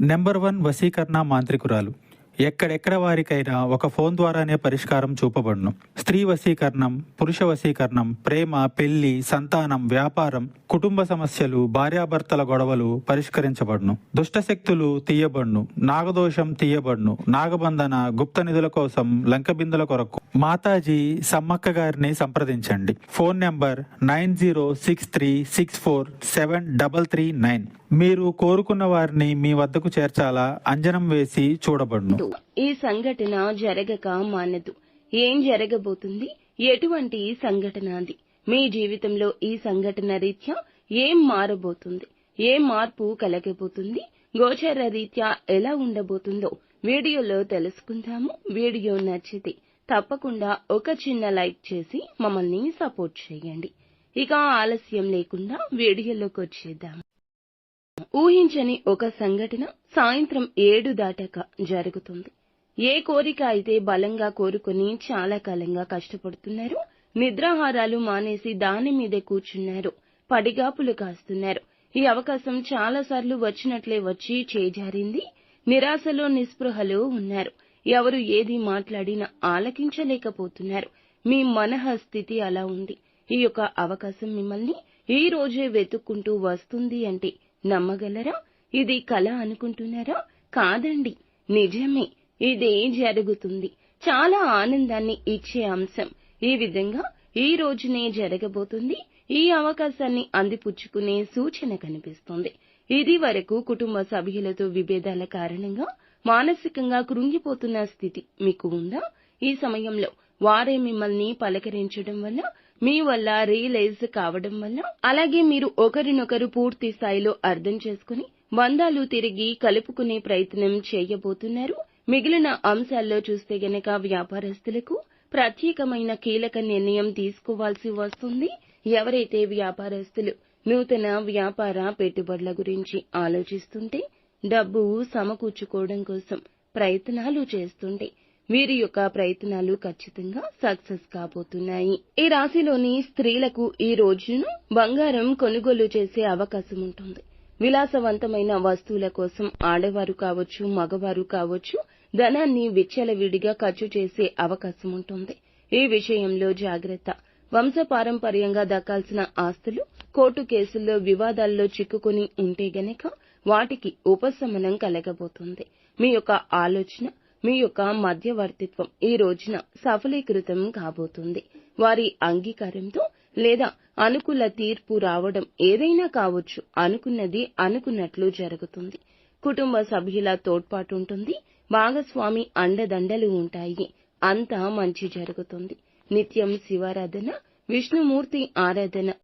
Number 1 వశీకరణ మాంత్రికురాలు. ఎక్కడెక్కడ వారికైనా ఒక ఫోన్ ద్వారానే పరిష్కారం చూపబడును. స్త్రీ వశీకరణం, పురుష వశీకరణం, ప్రేమ, పెళ్లి, సంతానం, వ్యాపారం, కుటుంబ సమస్యలు, భార్యాభర్తల గొడవలు పరిష్కరించబడును. దుష్టశక్తులు తీయబడును. నాగదోషం తీయబడును. నాగబంధన, గుప్త నిధుల కోసం, లంకబిందుల కొరకు మాతాజీ సమ్మక్క గారిని సంప్రదించండి. Phone number 9063647339. మీరు కోరుకున్న వారిని మీ వద్దకు చేర్చాలా అంజనం వేసి చూడబడును. ఈ సంఘటన జరగక మానదు. ఏం జరగబోతుంది? ఎటువంటి సంఘటన అది? మీ జీవితంలో ఈ సంఘటన రీత్యా ఏం మారబోతుంది? ఏ మార్పు కలగబోతుంది? గోచర రీత్యా ఎలా ఉండబోతుందో వీడియోలో తెలుసుకుందాము. వీడియో నచ్చితే తప్పకుండా ఒక చిన్న లైక్ చేసి మమ్మల్ని సపోర్ట్ చేయండి. ఇక ఆలస్యం లేకుండా వీడియోలోకి వచ్చేద్దాం. ఊహించని ఒక సంఘటన సాయంత్రం 7 దాటాక జరుగుతుంది. ఏ కోరిక అయితే బలంగా కోరుకుని చాలా కాలంగా కష్టపడుతున్నారు, నిద్రాహారాలు మానేసి దాని మీదే కూర్చున్నారు, పడిగాపులు కాస్తున్నారు. ఈ అవకాశం చాలా సార్లు వచ్చినట్లే వచ్చి చేజారింది. నిరాశలో నిస్పృహలో ఉన్నారు. ఎవరు ఏది మాట్లాడినా ఆలకించలేకపోతున్నారు. మీ మనః స్థితి అలా ఉంది. ఈ యొక్క అవకాశం మిమ్మల్ని ఈ రోజే వెతుక్కుంటూ వస్తుంది అంటే నమ్మగలరా? ఇది కల అనుకుంటున్నారా? కాదండి, నిజమే. ఇదే జరుగుతుంది. చాలా ఆనందాన్ని ఇచ్చే అంశం ఈ విధంగా ఈ రోజునే జరగబోతుంది. ఈ అవకాశాన్ని అందిపుచ్చుకునే సూచన కనిపిస్తుంది. ఇది వరకు కుటుంబ సభ్యులతో విభేదాల కారణంగా మానసికంగా కృంగిపోతున్న స్థితి మీకు ఉందా? ఈ సమయంలో వారే మిమ్మల్ని పలకరించడం వల్ల, మీ వల్ల రియలైజ్ కావడం వల్ల, అలాగే మీరు ఒకరినొకరు పూర్తి స్థాయిలో అర్థం చేసుకుని బంధాలు తిరిగి కలుపుకునే ప్రయత్నం చేయబోతున్నారు. మిగిలిన అంశాల్లో చూస్తే గనక వ్యాపారస్తులకు ప్రత్యేకమైన కీలక నిర్ణయం తీసుకోవాల్సి వస్తుంది. ఎవరైతే వ్యాపారస్తులు నూతన వ్యాపార పెట్టుబడుల గురించి ఆలోచిస్తుంటే, డబ్బు సమకూర్చుకోవడం కోసం ప్రయత్నాలు చేస్తుంటే వీరి యొక్క ప్రయత్నాలు ఖచ్చితంగా సక్సెస్ కాబోతున్నాయి. ఈ రాశిలోని స్త్రీలకు ఈ రోజును బంగారం కొనుగోలు చేసే అవకాశం ఉంటుంది. విలాసవంతమైన వస్తువుల కోసం ఆడవారు కావచ్చు, మగవారు కావచ్చు, ధనాన్ని విచ్చలవిడిగా ఖర్చు చేసే అవకాశం ఉంటుంది. ఈ విషయంలో జాగ్రత్త. వంశపారంపర్యంగా దక్కాల్సిన ఆస్తులు కోర్టు కేసుల్లో వివాదాల్లో చిక్కుకుని ఉంటే గనక వాటికి ఉపశమనం కలగబోతుంది. మీ యొక్క ఆలోచన, మీ యొక్క మధ్యవర్తిత్వం ఈ రోజున సఫలీకృతం కాబోతుంది. వారి అంగీకారంతో లేదా అనుకూల తీర్పు రావడం ఏదైనా కావచ్చు. అనుకున్నది అనుకున్నట్లు జరుగుతుంది. కుటుంబ సభ్యుల తోడ్పాటు ఉంటుంది. భాగస్వామి అండదండలు ఉంటాయి. అంతా మంచి జరుగుతుంది. నిత్యం శివారాధన, విష్ణుమూర్తి ఆరాధన